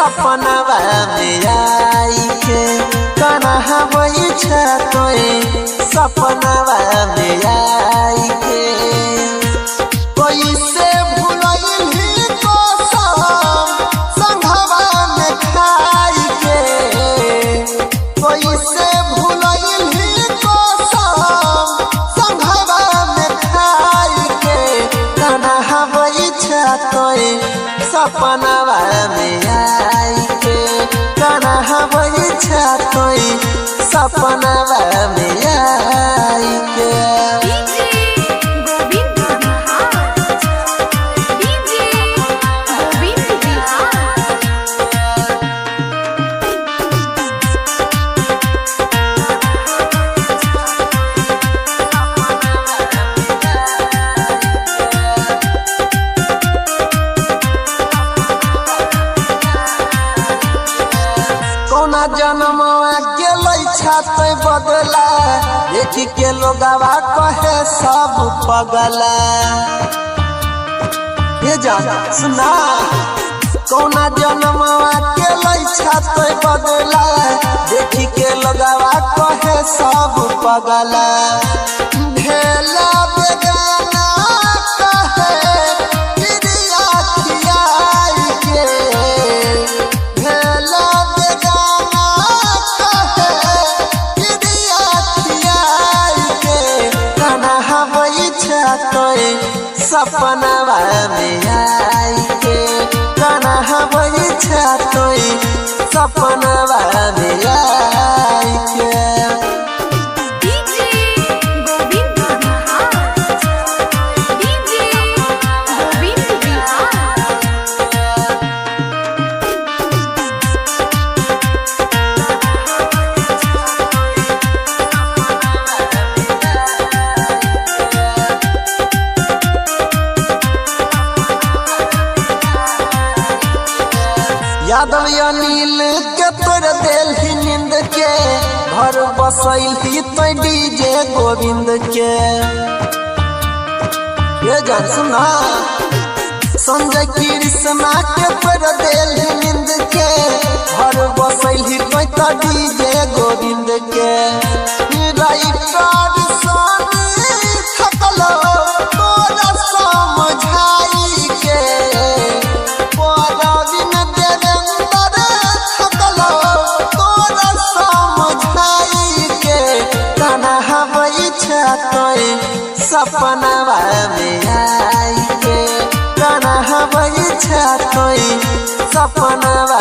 सपनवा में आई के कन्हा बैठा तोए सपनवा में आई के कैसे भुलैली कसम संघवा में खाई के कैसे भुलैली कसम संघवा में खाई के कन्हा बैठा तोए सपनवा में आई के कन्हा बैठा तोए सपनवा में आई के। कौना जन्मवा गेलै छाते बदला देख के लोगवा कहे सब पगला। ये जाना सुना कौना जन्मवा गेलै छाते बदला देख के लोगवा कहे सब पगला। भेला बेगाना कहे प्रिया खियाई के भेला सपनवा में आई के कन्हा बैठा तोए सपनवा में आई के। यादव अनिल के तोड़ देलही नींद के घर बसैलही तो डीजे गोविंद के। ये जान सुना संजय कृष्णा के तोड़ देलही नींद के घर बसैलही तो डीजे गोविंद के। राइटर सानी थकलो तोरा समझाई के सपनवा में आई के कन्हा बैठा तोए सपनवा